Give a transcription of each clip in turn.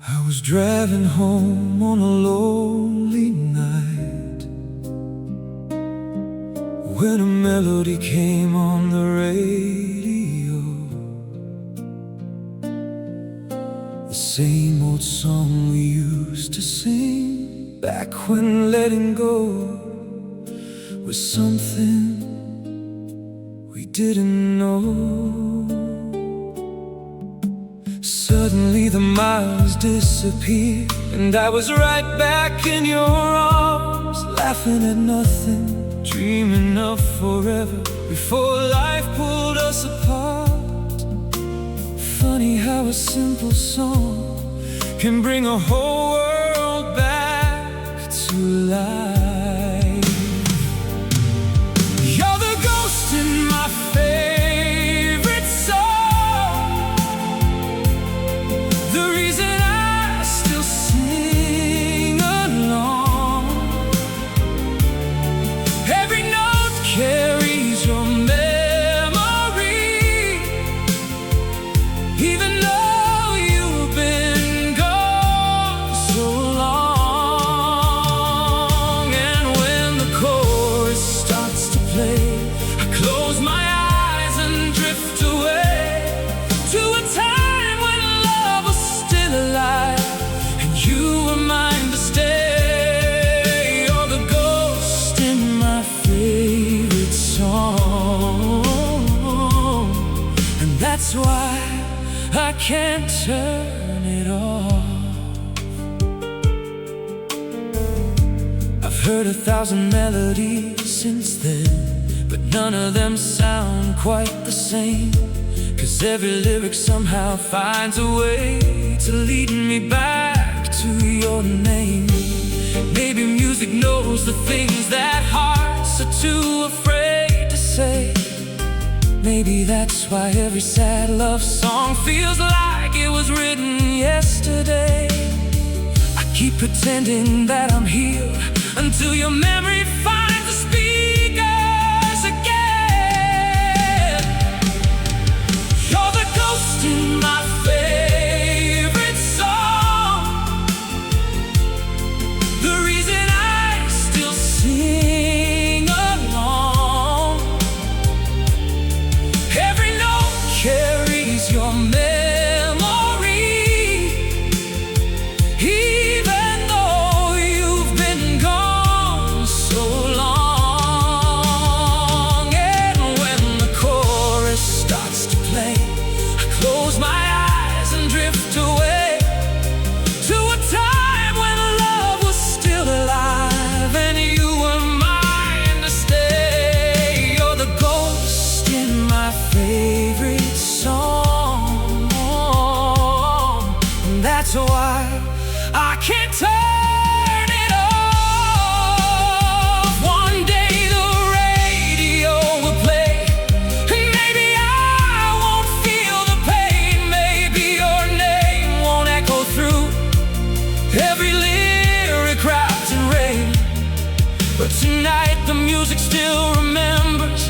I was driving home on a lonely night when a melody came on the radio. The same old song we used to sing back when letting go was something we didn't know. Suddenly the miles disappeared, and I was right back in your arms, laughing at nothing, dreaming of forever, before life pulled us apart. Funny how a simple song can bring a whole world back to life. You're the ghost in my favorite song, the reason I still sing along. Every note carries your memory, even though you've been gone so long. And when the chorus starts to play, I close my eyes and drift away to a time when love was still alive, and you were mine to stay. You're the ghost in my favorite song, and that's why I can't turn it off. I've heard 1,000 melodies since then, but none of them sound quite the same, 'cause every lyric somehow finds a way to lead me back to your name. Maybe music knows the things that hearts are too afraid to say. Maybe that's why every sad love song feels like it was written yesterday. I keep pretending that I'm here until your memory finds the speakers again. You're the ghost in my favorite song, the reason I still sing along. Every note carries your memory, even though you've been gone so long. And when the chorus starts to play, I close my eyes and drift away to a time when love was still alive, and you were mine to stay. You're the ghost in my favorite song, and that's why I can't turn it off. One day the radio will play, and maybe I won't feel the pain. Maybe your name won't echo through every lyric wrapped in rain, but tonight the music still remembers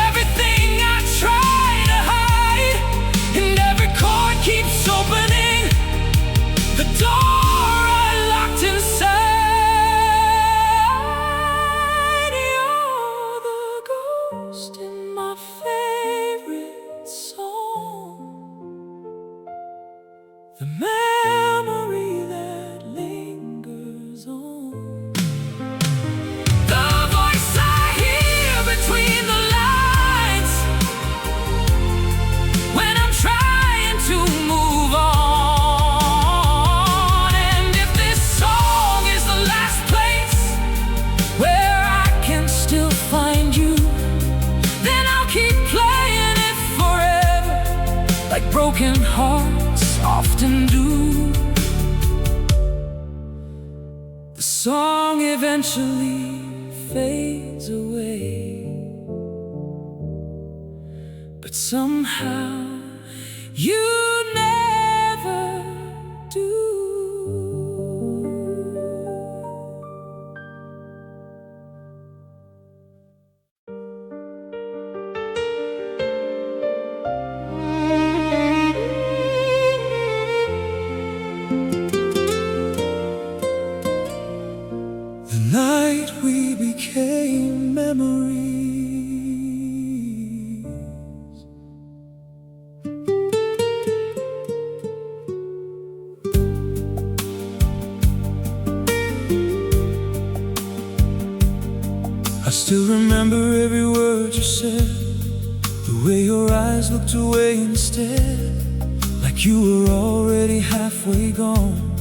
everything I try to hide, and every chord keeps opening the door I locked inside. You're the ghost in my favorite song, the memory that lingers on. The voice I hear between the lines when I'm trying to move on. And if this song is the last place where I can still find you, then I'll keep playing it forever, like broken hearts often do. The song eventually fades away, but somehow you never do. memories. I still remember every word you said, the way your eyes looked away instead, like you were already halfway gone,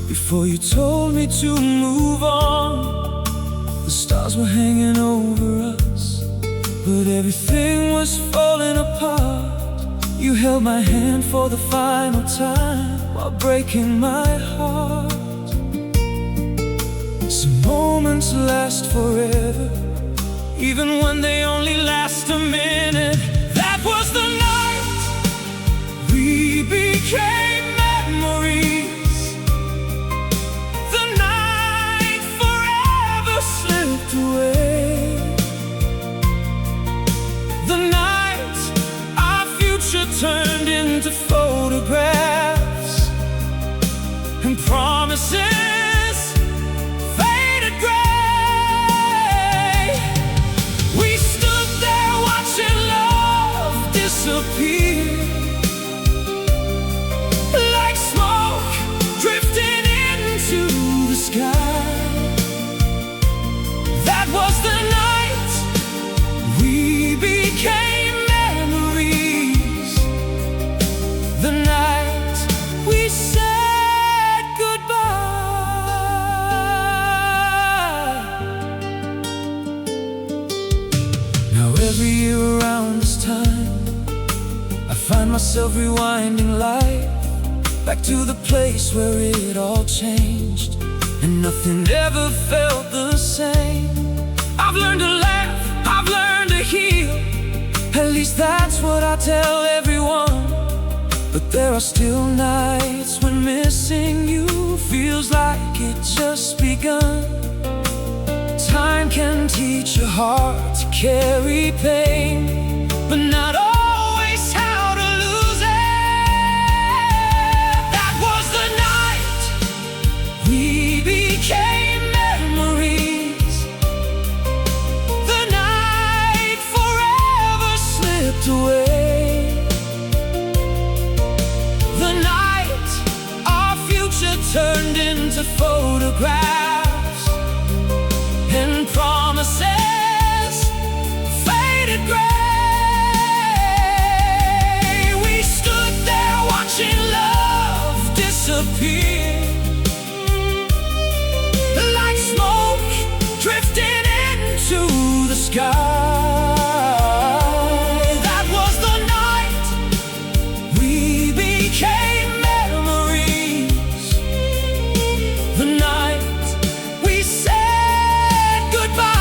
before you told me to move on. The stars were hanging over us, but everything was falling apart. You held my hand for the final time while breaking my heart. Some moments last forever, even when they only last a minute. That was the night we became memories. The night forever slipped away. The night our future turned into photographs, and promises faded gray. We stood there watching love disappear, like smoke drifting into the sky. That was the night we became memories. The night we said goodbye. Now every year around this time, I find myself rewinding life back to the place where it all changed, and nothing ever felt the same. I've learned to laugh, I've learned to heal, at least that's what I tell everyone. But there are still nights when missing you feels like it just begun. Time can teach a heart to carry pain, but not always how to lose it. That was the night we became memories. The night forever slipped away. The night our future turned into photographs, and promises faded gray. We stood there watching love disappear, like smoke drifting into the sky. That was the night we became memories. The night we said goodbye.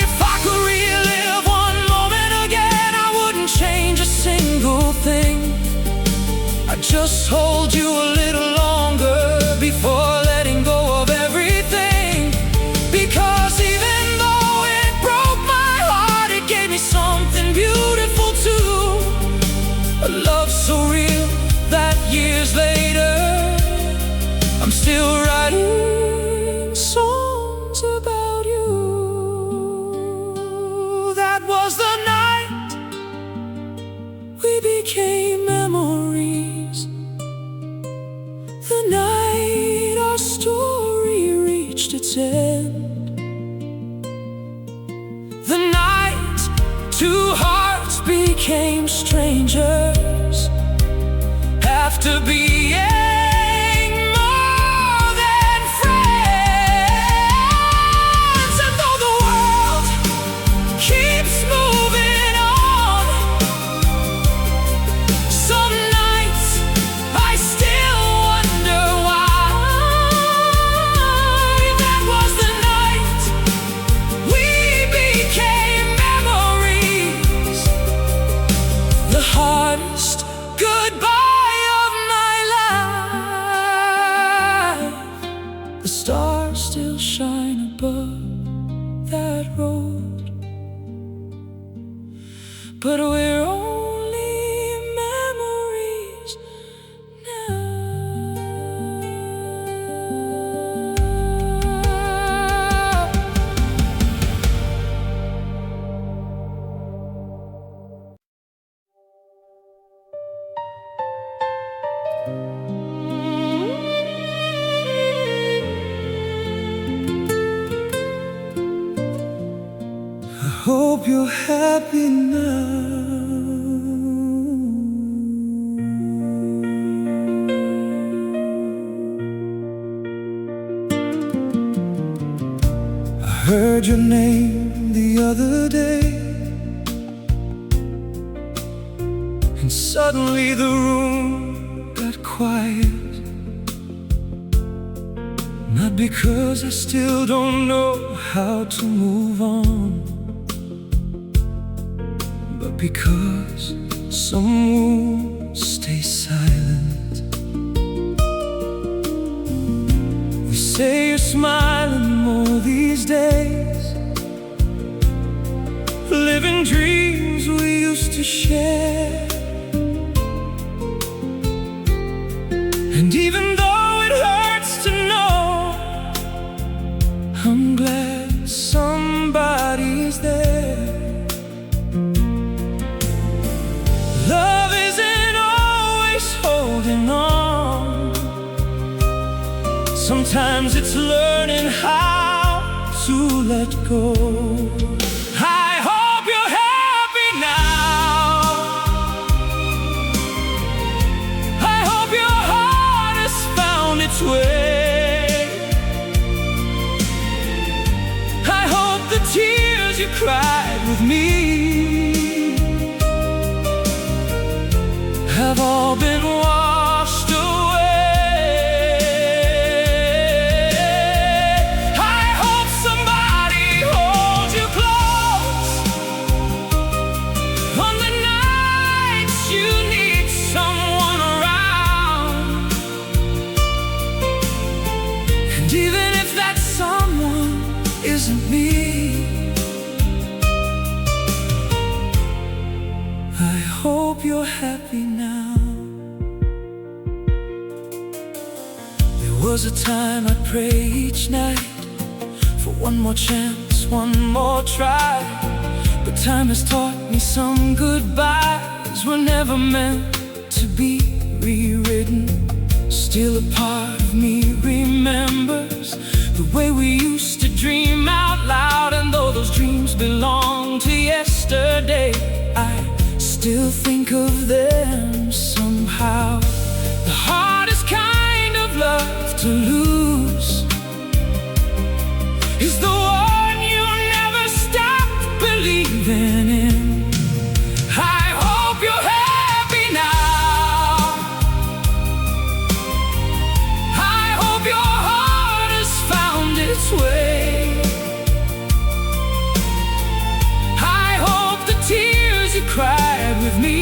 If I could relive one moment again, I wouldn't change a single thing. I'd just hold you a little longer before letting go of everything. Because even though it broke my heart, it gave me something beautiful too. A love so real that years later I'm still writing songs about you. That was the night we became memories. The night our story reached its end. The night two hearts became strangers after being more than friends. And though the world keeps moving on, some nights I still wonder why. That was the night we became memories. The hardest goodbye of my life. The stars still shine above that road, but we're only memories now. hope you're happy now. I heard your name the other day, and suddenly the room got quiet. Not because I still don't know how to move on, but because some wounds stay silent. We say you're smiling more these days, living dreams we used to share. And even though it hurts to know, I'm glad somebody's there. Love isn't always holding on. Sometimes it's learning how to let go. I hope you're happy now. I hope your heart has found its way. I hope the tears you cried with me have all been washed away. I hope somebody holds you close on the nights you need someone around. And even if that someone isn't me, I hope you're happy now. There was a time I'd pray each night for one more chance, one more try. But time has taught me some goodbyes were never meant to be rewritten. Still a part of me remembers the way we used to dream out loud. And though those dreams belong to yesterday, I still think of them somehow. The hardest kind of love to lose is the one you never stop believing in. I hope you're happy now. I hope your heart has found its way. I hope the tears you cried with me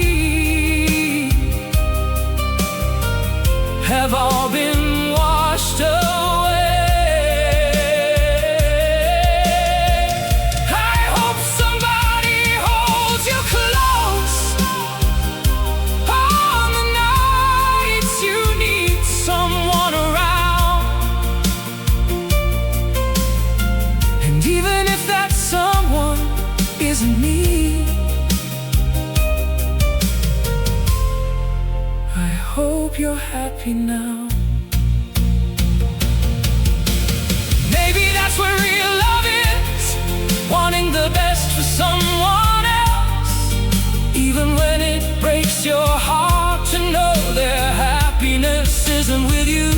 have all been washed away. I hope somebody holds you close on the nights you need someone around. And even if that someone isn't me, I hope you're happy now. Maybe that's where real love is, wanting the best for someone else, even when it breaks your heart to know their happiness isn't with you.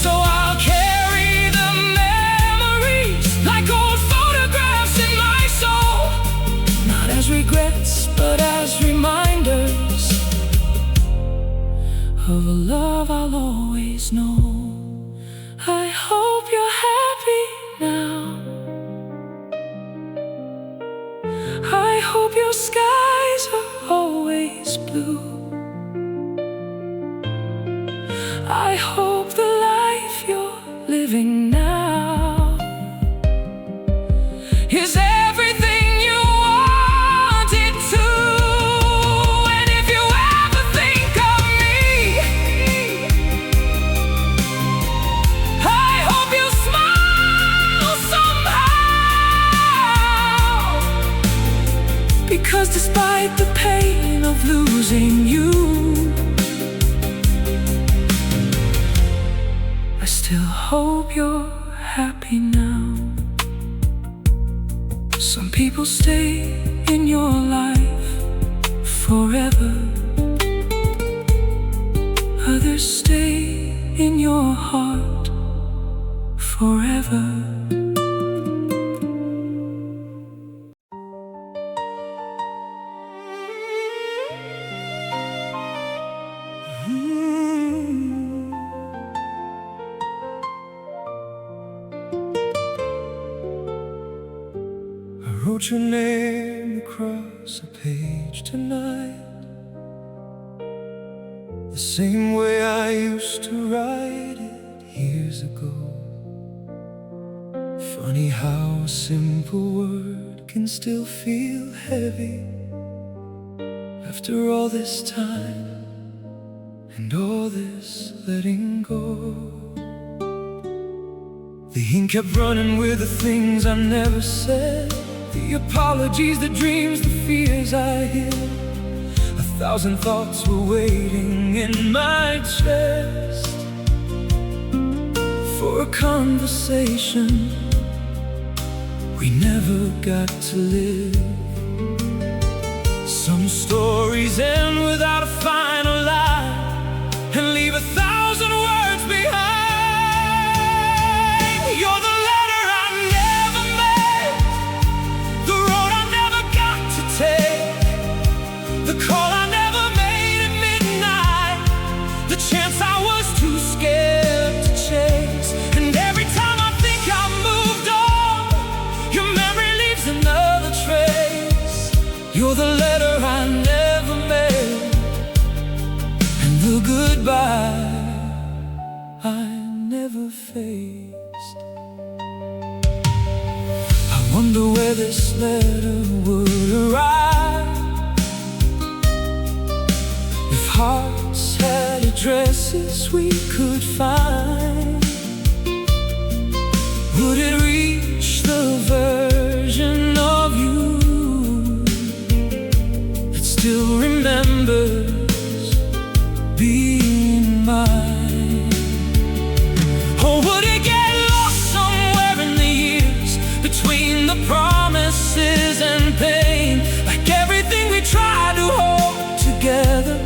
So I'll carry the memories like old photographs in my soul, not as regrets but as reminders of a love I'll always know. I hope you're happy now. I hope your skies are always blue. I hope the life you're living now is everything you wanted to. And if you ever think of me, I hope you smile somehow, because despite the pain of losing you, I still hope you're happy now. Some people stay in your life forever. Others stay in your heart forever. I wrote your name across a page tonight, the same way I used to write it years ago. Funny how a simple word can still feel heavy after all this time and all this letting go. The ink kept running with the things I never said, the apologies, the dreams, the fears I hid. 1,000 thoughts were waiting in my chest for a conversation we never got to live. Some stories end without a final line and leave 1,000 words behind. You're the letter I never made, the road I never got to take, the call I never made at midnight, the chance I was too scared to chase. And every time I think I've moved on, your memory leaves another trace. You're the letter I never made, and the goodbye I never faced. I wonder where this letter would arrive if hearts had addresses we could find. Would it reach the version of you that still remembers being mine? Or would it get lost somewhere in the years between the promises and pain, like everything we tried to hold together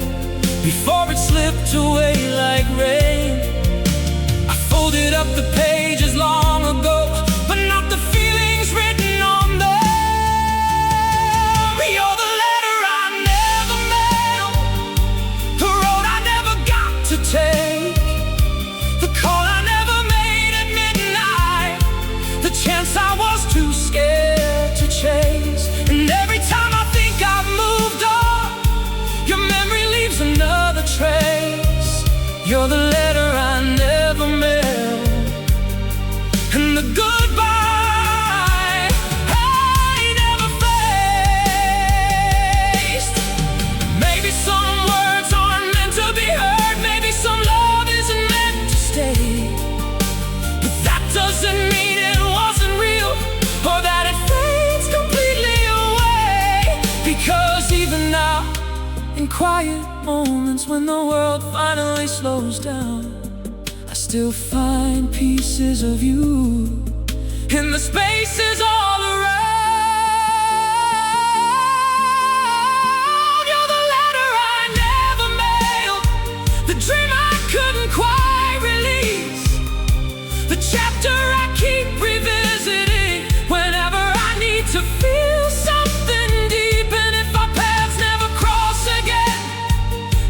before it slipped away like rain? I folded up the pages long ago, but not the feelings written on them. You're the letter I never mailed, the road I never got to take, the call I never made at midnight, the chance I was too scared to chase. And every time I think I've moved on, your memory leaves another trace. You're the letter I never mailed, and the goodbye I never faced. Maybe some words aren't meant to be heard, maybe some love isn't meant to stay, but that doesn't mean it wasn't real or that it fades completely away. Because even now, in quiet moments when the world finally slows down, I still find pieces of you in the spaces all around. You're the letter I never mailed, the dream I couldn't quite release, the chapter I keep revisiting whenever I need to feel something deep. And if our paths never cross again,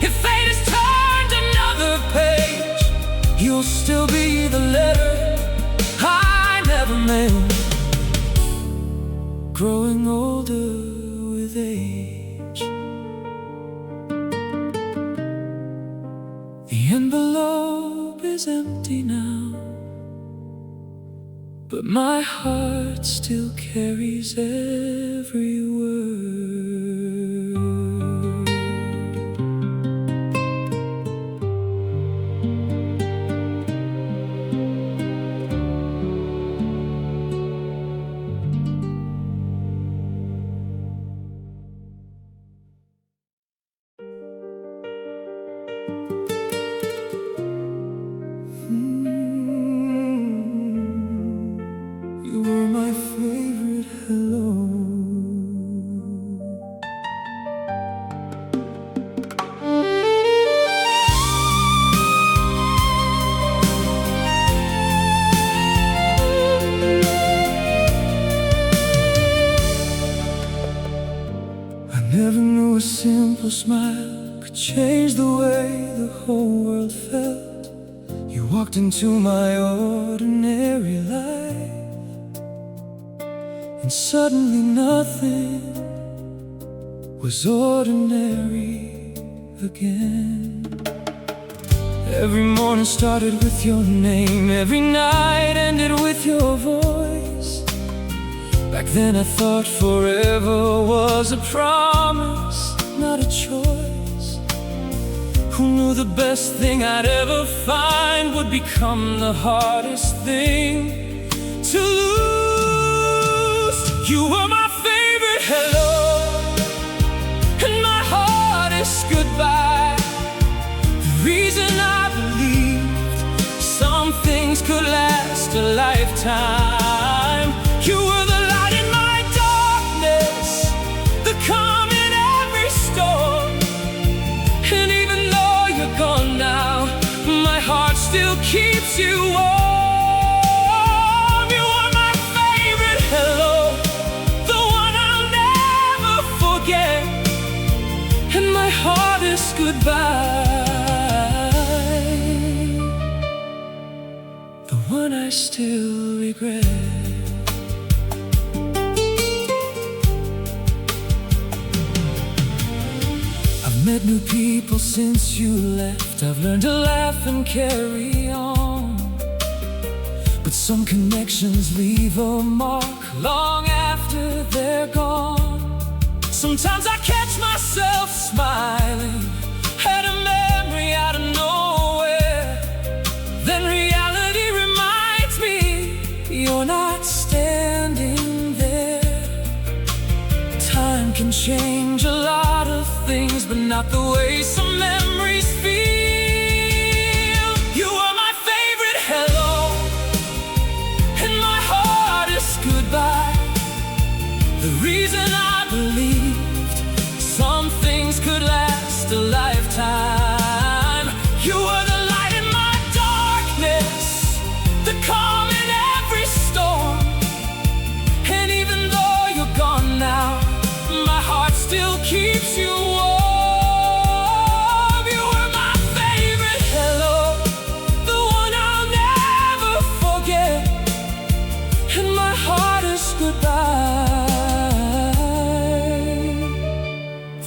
if fate has turned another page, you'll still be the letter I never mailed, growing older with age. The envelope is empty now, but my heart still carries every word. You were my favorite hello. simple smile could change the way the whole world felt. You walked into my ordinary life, and suddenly nothing was ordinary again. Every morning started with your name, every night ended with your voice. Back then I thought forever was a promise, not a choice. Who knew the best thing I'd ever find would become the hardest thing to lose? You were my favorite hello, and my hardest goodbye. The reason I believed some things could last a lifetime. You were the light in my darkness, the calm in every storm. And even though you're gone now, my heart still keeps you warm. You are my favorite hello, the one I'll never forget, and my hardest goodbye, the one I still regret. Met new people since you left. I've learned to laugh and carry on, but some connections leave a mark long after they're gone. Sometimes I catch myself smiling at a memory out of nowhere. Then reality reminds me you're not standing there. Time can change a lot of things, but not the way some memories feel. You are my favorite hello, and my hardest goodbye. The reason I believed some things could last a lifetime. You were the light in my darkness, the calm in every storm. And even though you're gone now, my heart still keeps you warm. You were my favorite hello, the one I'll never forget, and my hardest goodbye,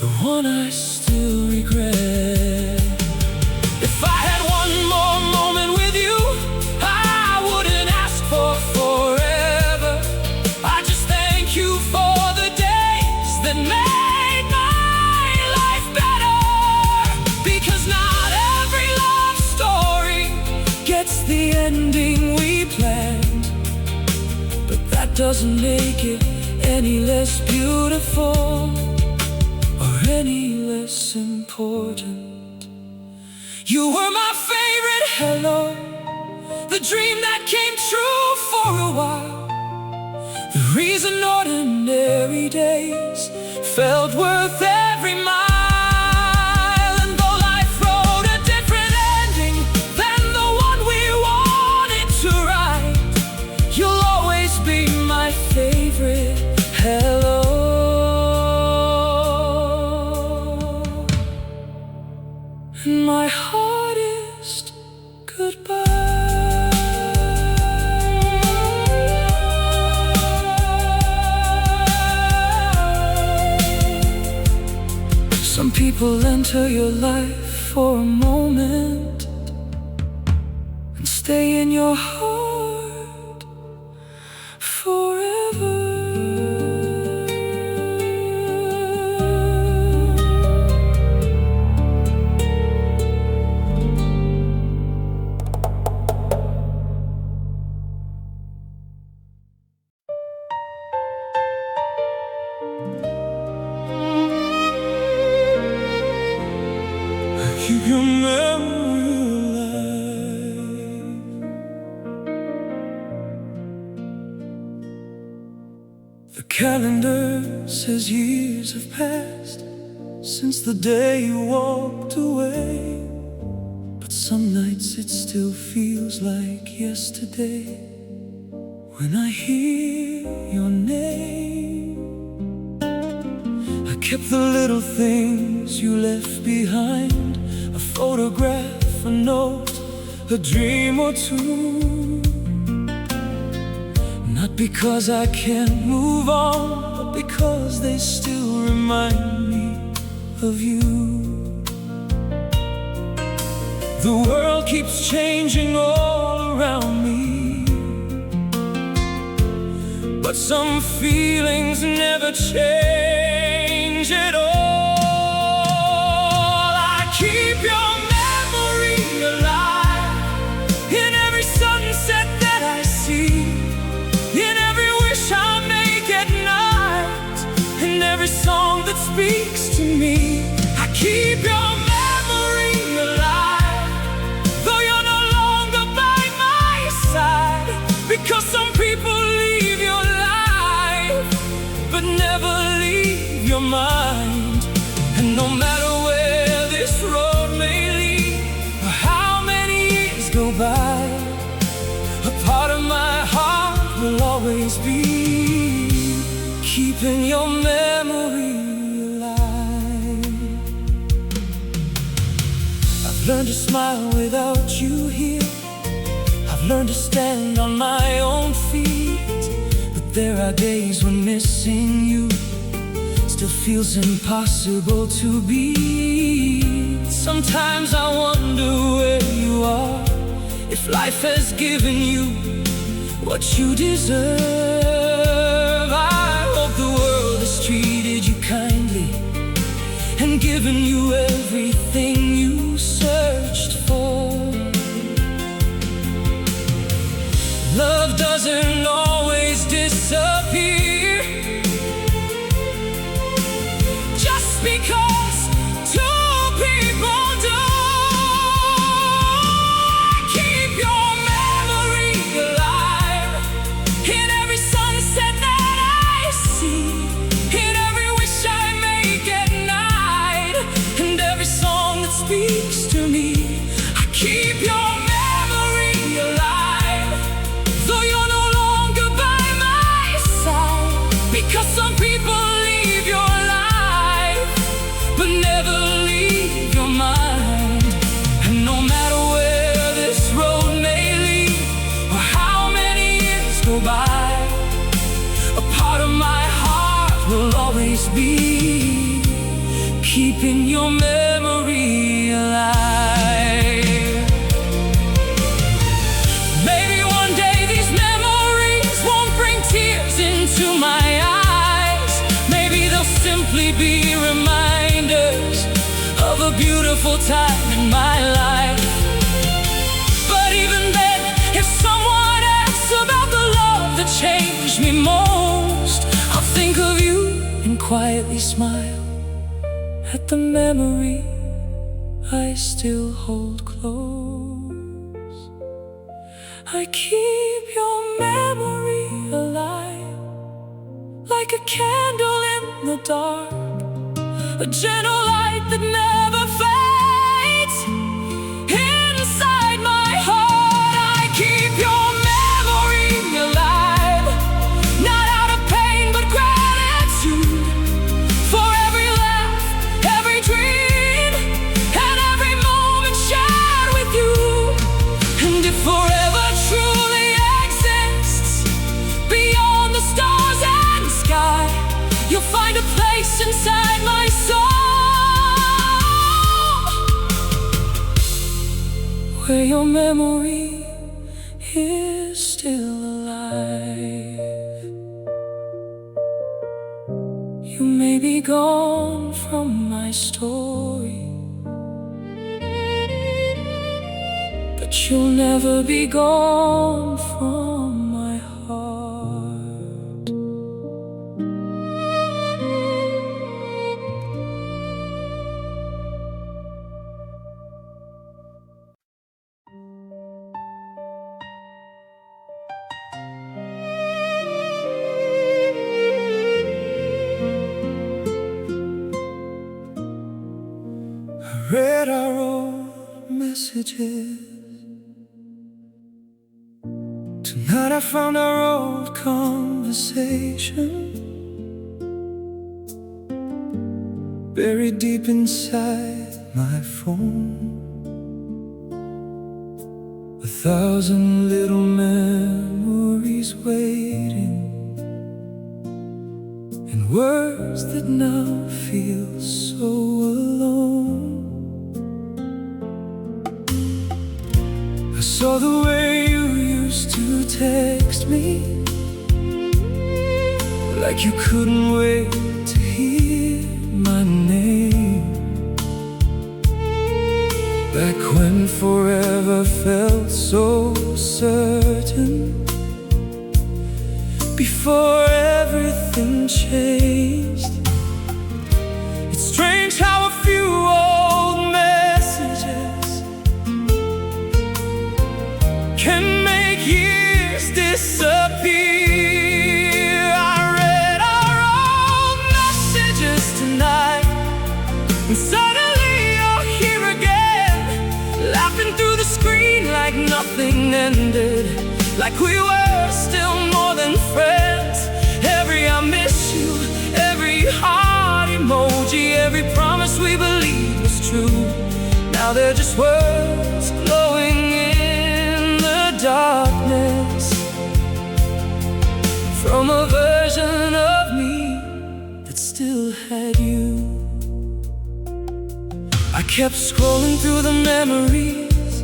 the one I still regret. If I had one more moment with you, I wouldn't ask for forever. I just thank you for the days that made my life better. Because not every love story gets the ending we planned, but that doesn't make it any less beautiful or any less important. You were my favorite hello, the dream that came true for a while, the reason ordinary days felt worth every mile. And though life wrote a different ending than the one we wanted to write, you'll always be my favorite hello, and my hardest goodbye. Some people enter your life for a moment and stay in your heart forever. Keep your memory alive. The calendar says years have passed since the day you walked away, but some nights it still feels like yesterday when I hear your name. I kept the little things you left behind, a photograph, a note, a dream or two. Not because I can't move on, but because they still remind me of you. The world keeps changing all around me, but some feelings never change at all. I keep your memory alive in every sunset that I see, in every wish I make at night, in every song that speaks to me. I keep your memory alive, though you're no longer by my side, because some people leave your life, but never leave your mind. And no matter where this road may lead, or how many years go by, a part of my heart will always be keeping your memory alive. I've learned to smile without you here, I've learned to stand on my own feet, but there are days when missing you still feels impossible to beat. Sometimes I wonder where you are, if life has given you what you deserve. I hope the world has treated you kindly and given you everything you searched for. Love doesn't always disappear just because two people do. Keep your memory alive in every sunset that I see, in every wish I make at night, and every song that speaks to me. I keep your memory alive, though you're no longer by my side, because some people leave your life, but never leave your mind. And no matter where this road may lead, or how many years go by, a part of my heart will always be keeping your memory alive. Maybe one day these memories won't bring tears into my eyes. Maybe they'll simply be reminders of a beautiful time in my life. But even then, if someone asks about the love that changed me most, I'll think of you and quietly smile at the memory I still hold close. I keep your memory alive, like a candle in the dark, a gentle light that never fades. Inside my heart, I keep your memory alive, not out of pain but gratitude, for every laugh, every dream, and every moment shared with you. And if forever truly exists beyond the stars and sky, you'll find a place inside my soul where your memory is still alive. You may be gone from my story, but you'll never be gone from my heart. I read our old messages. Tonight I found our old conversation. buried deep inside my phone. 1,000 little memories waiting, and words that now feel so alone. I saw the way you used to text me, like you couldn't wait to hear my name. Back when forever felt so certain, before everything changed. It's strange how a few old messages can make years disappear. I read our old messages tonight, and suddenly you're here again, laughing through the screen like nothing ended, like we were still more than friends. Every I miss you, every heart emoji, every promise we believed was true, now they're just words glowing in the darkness, from a version of me that still had you. I kept scrolling through the memories,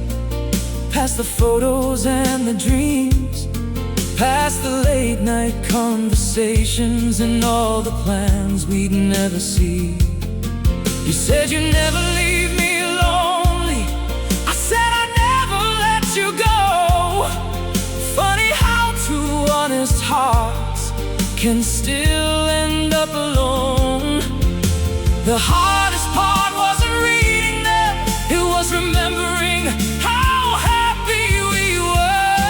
past the photos and the dreams, past the late night conversations and all the plans we'd never see. You said you'd never leave me lonely, I said I'd never let you go. Funny how two honest hearts can still end up alone. The hardest part wasn't reading them, it was remembering how happy we were.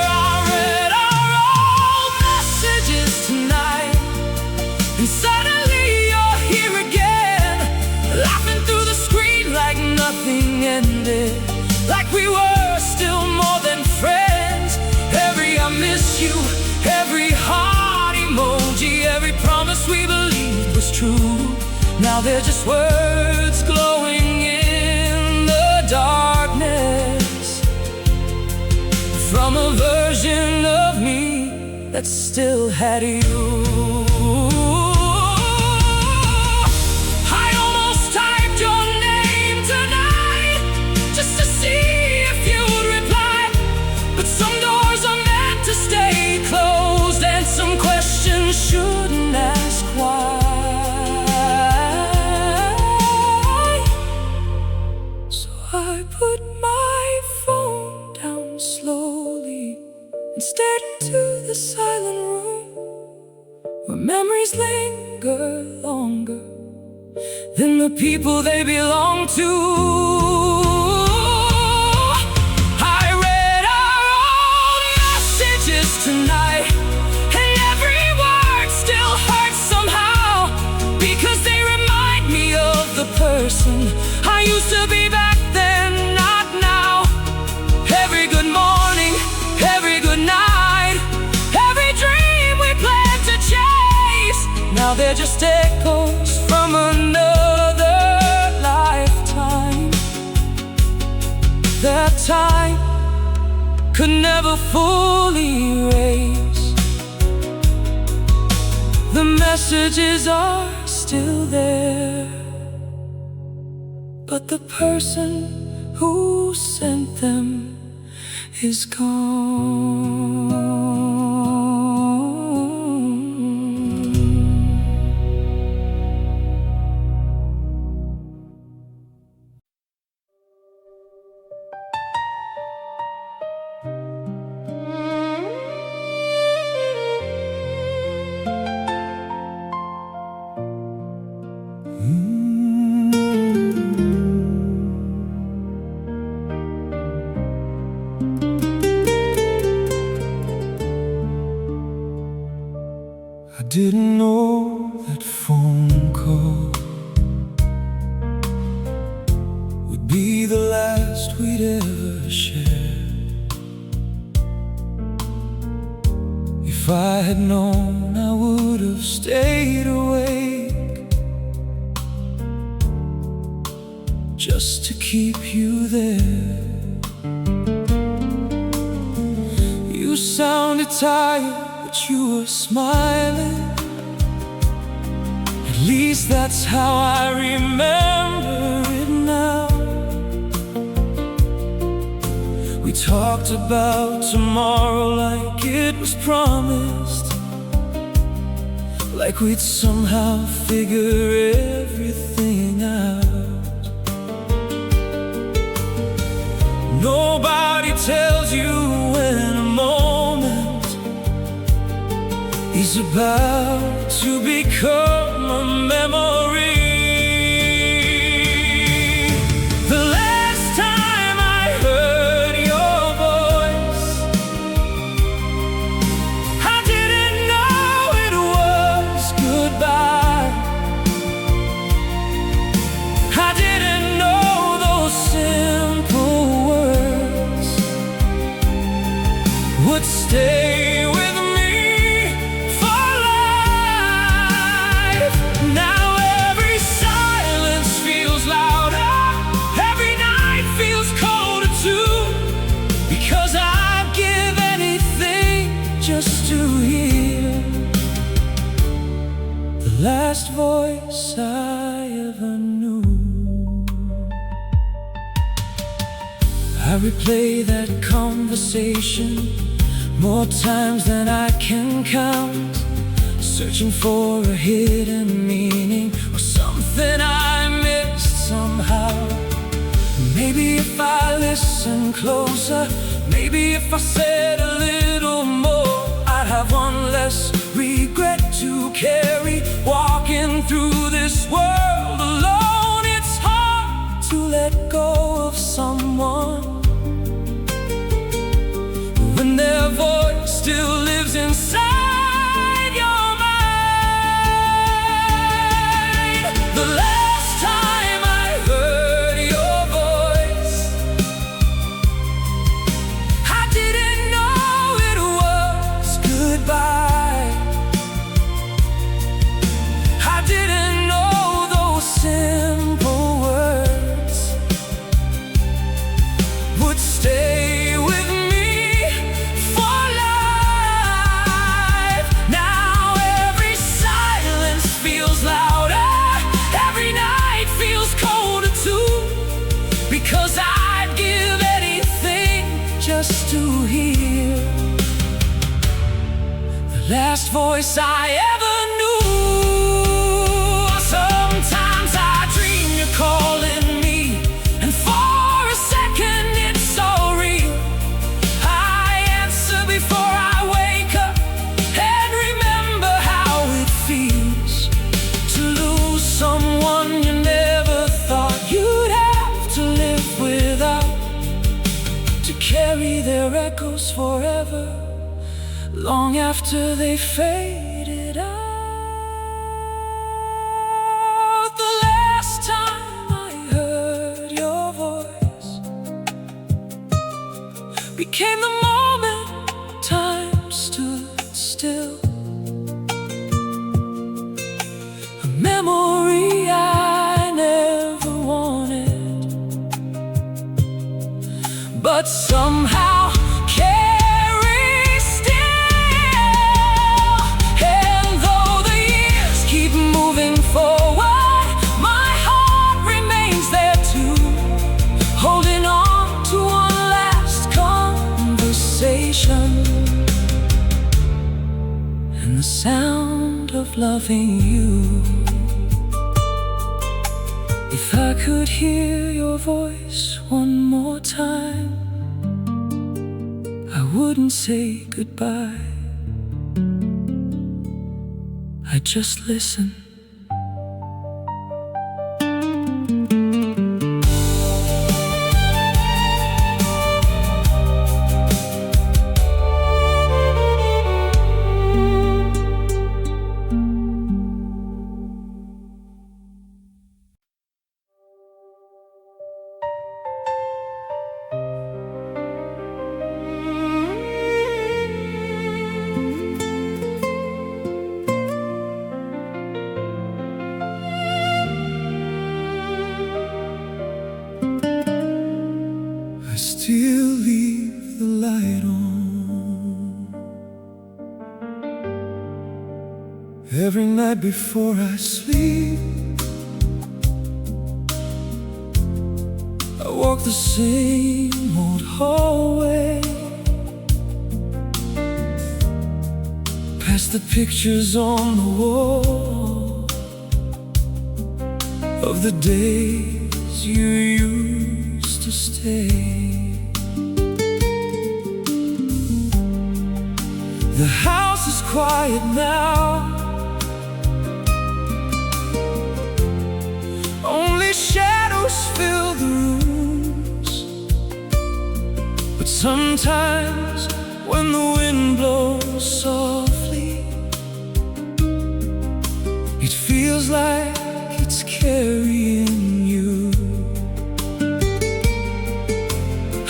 I read our old messages tonight, and suddenly you're here again, laughing through the screen like nothing ended, like we were still more than friends. Every I miss you, every heart emoji, every promise we believed was true, now they're just words glowing in the darkness, from a version of me that still had you. I almost typed your name tonight, just to see if you'd reply, but some doors are meant to stay closed, and some questions shouldn't ask why. So I put my phone down slowly and stared into the silent room, where memories linger longer than the people they belong to. I read our old messages tonight, and every word still hurts somehow, because they remind me of the person I used to be back then, not now. Every good morning, every good night, every dream we planned to chase, now they're just echoes from another lifetime. That time could never fully erase. The messages are still there, but the person who sent them is gone. I didn't know that phone call would be the last we'd ever share. If I had known, I would have stayed awake just to keep you there. You sounded tired, but you were smiling. At least that's how I remember it now. We talked about tomorrow like it was promised, like we'd somehow figure everything out. Nobody tells you when a moment is about to become a memory. The last time I heard your voice, I didn't know it was goodbye. I didn't know those simple words would stay with me for life. Now every silence feels louder, every night feels colder too, because I'd give anything just to hear the last voice I ever knew. I replay that conversation more times than I can count, searching for a hidden meaning or something I missed somehow. Maybe if I listened closer, maybe if I said a little more, I'd have one less regret to carry, walking through this world alone. It's hard to let go of someone when their voice still lives inside your mind. The last time I heard your voice, I didn't know it was goodbye. I didn't know those simple words would stay with me for life. Now every silence feels louder, every night feels colder too, because I'd give anything just to hear the last voice I ever knew. Sometimes I dream you're calling me, and for a second it's so real. I answer before I wake up and remember how it feels to lose someone you never thought you'd have to live without, to carry their echoes forever, long after they faded out. The last time I heard your voice became the moment time stood still, a memory I never wanted, but somehow carry still. And though the years keep moving forward, my heart remains there too, holding on to one last conversation and the sound of loving you. If I could hear your voice one more time, I wouldn't say goodbye, I'd just listen. Every night before I sleep, I walk the same old hallway, past the pictures on the wall of the days you used to stay. The house is quiet now, only shadows fill the rooms. But sometimes when the wind blows softly, it feels like it's carrying you.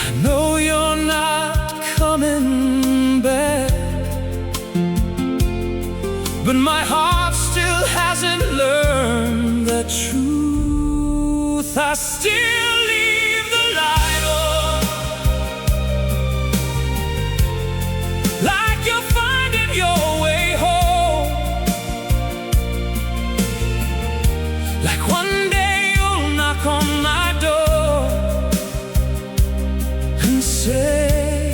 I know you're not coming back, but my heart still hasn't learned the truth. I still leave the light on, like you're finding your way home, like one day you'll knock on my door and say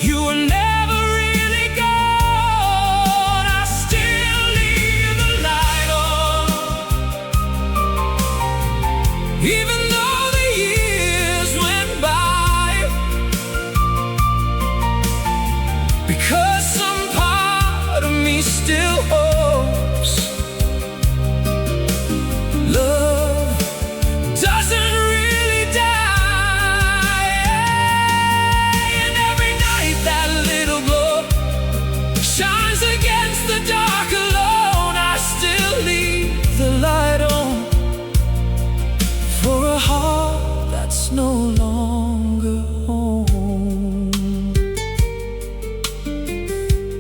you were never really gone. I still leave the light on, even though the years went by, because some part of me still hopes love doesn't really die. And every night that little glow shines against the dark alone, I still leave the light on for a heart that's no longer home.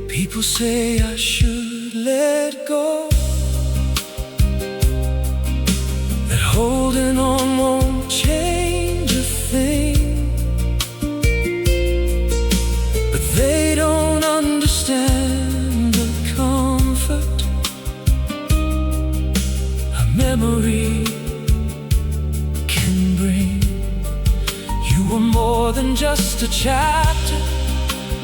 People say I should let go, that holding on won't change a thing, but they don't understand the comfort a memory can bring. You were more than just a chapter,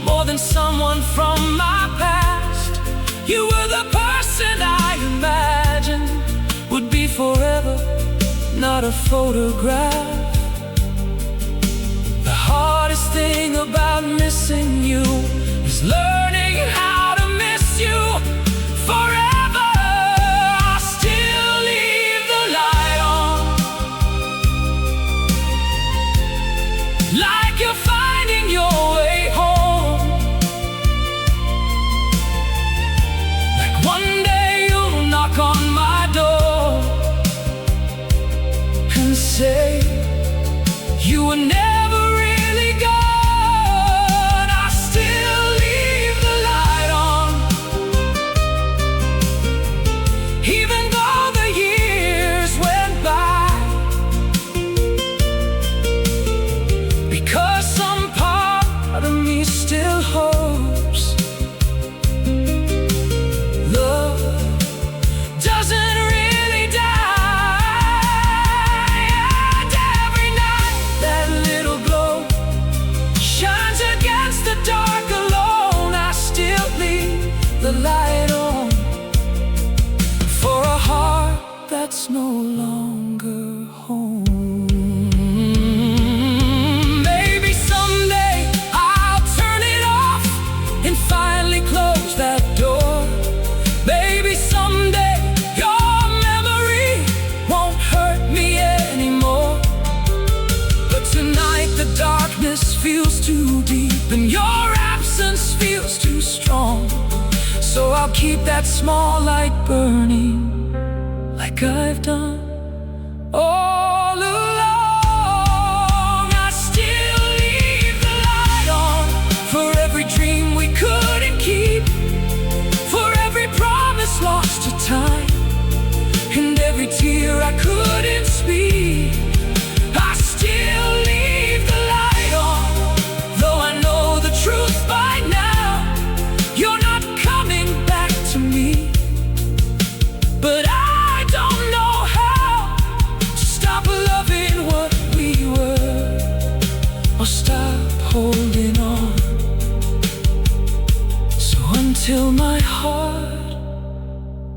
more than someone from my past. You were the person I imagined would be forever, not a photograph. The hardest thing about missing you is learning how to miss you forever. I still leave the light on, like you're finding your way home, like one day you'll knock on my door and say you were never really gone. I still leave the light on, even though the years went by, because some part of me still hopes love doesn't really die. And every night that little glow shines against the dark alone, I still leave the light on for a heart that's no longer home. Maybe someday I'll turn it off and finally close that door. Maybe someday your memory won't hurt me anymore. But tonight the darkness feels too deep and your absence feels too strong. So I'll keep that small light burning, like I've done all along. I still leave the light on for every dream we couldn't keep, for every promise lost to time, and every tear I couldn't speak. I still leave the light on, though I know the truth by now. You're not coming back to me.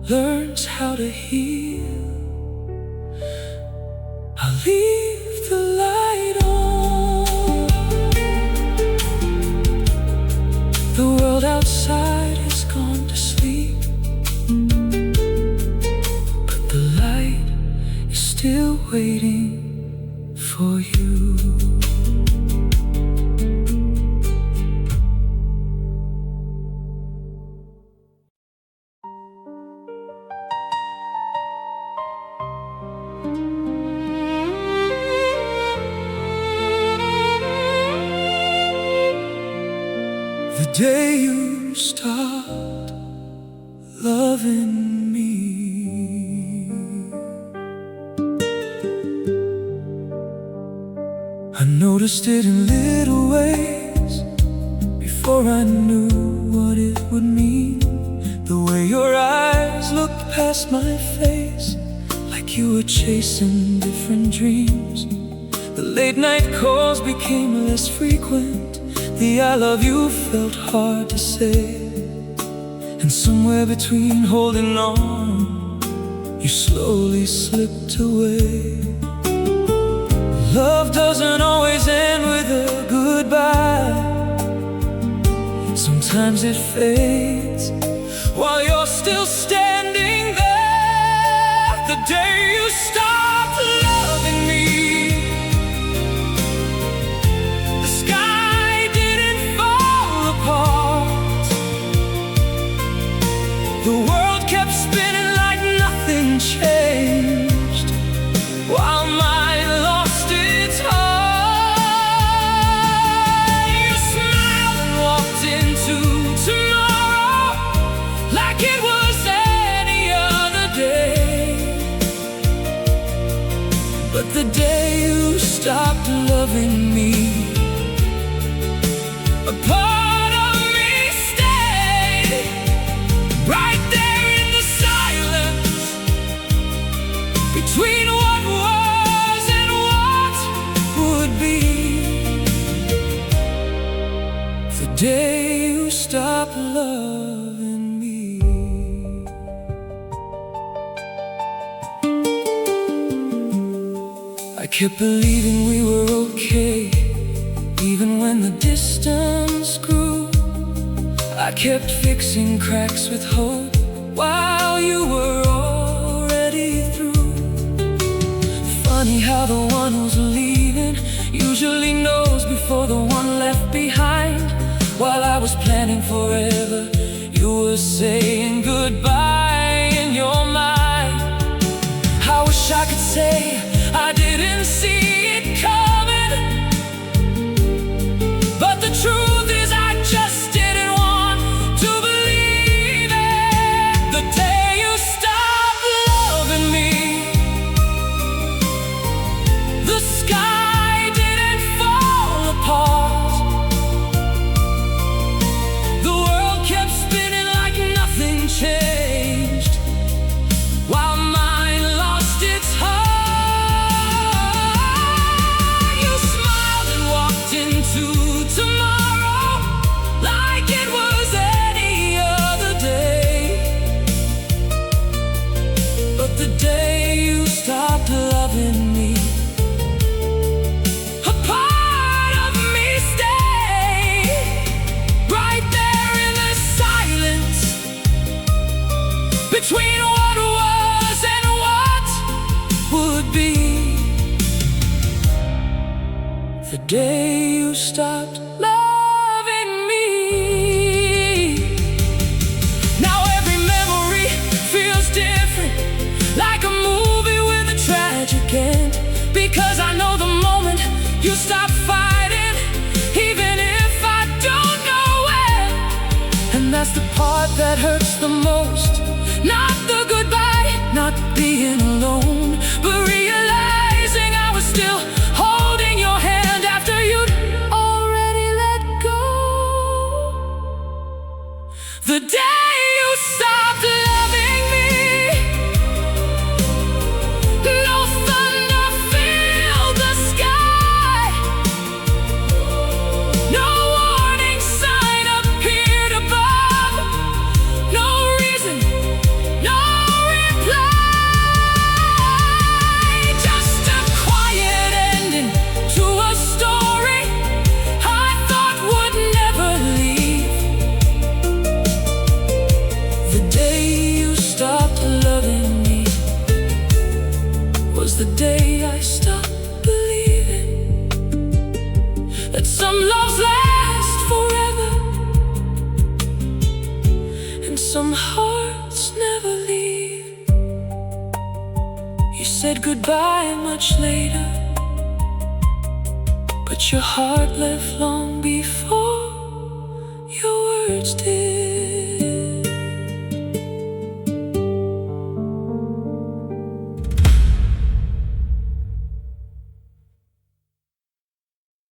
learns how to heal. I'll leave the light on. The world outside has gone to sleep, but the light is still waiting for you. The day you stopped loving me, I noticed it in little ways before I knew what it would mean. The way your eyes looked past my face, like you were chasing different dreams. The late night calls became less frequent. The I love you felt hard to say, and somewhere between holding on, you slowly slipped away. Love doesn't always end with a goodbye. Sometimes it fades while you're still standing there. The day you stopped loving me, the sky didn't fall apart. The world kept spinning like nothing changed, while mine lost its heart. You smiled and walked into tomorrow like it was any other day. But the day you stopped loving me, a part of me stayed right there in the silence between what was and what would be. The day you stopped loving me. I kept believing we were okay, even when the distance grew. I kept fixing cracks with hope while you were already through. Funny how the one who's leaving usually knows before the one left behind. While I was planning forever, you were saying goodbye in your mind. I wish I could say I didn't see it coming, but the truth is I just didn't want to believe it. The day you stopped loving me, the sky didn't fall apart. The world kept spinning like nothing changed, while mine lost its heart. You smiled and walked into tomorrow like it was any other day. But the day you stopped loving me, a part of me stayed right there in the silence between what was and what would be. The day you stopped loving me. Now every memory feels different, like a movie with a tragic end. Because I know the moment you stop fighting, even if I don't know when. And that's the part that hurts the most. Not the goodbye, not being alone, but realizing I was still holding your hand after you'd already let go. The day you stopped loving me, no thunder filled the sky, no warning sign appeared above, no reason was the day I stopped believing that some loves last forever and some hearts never leave. You said goodbye much later, but your heart left long before your words did.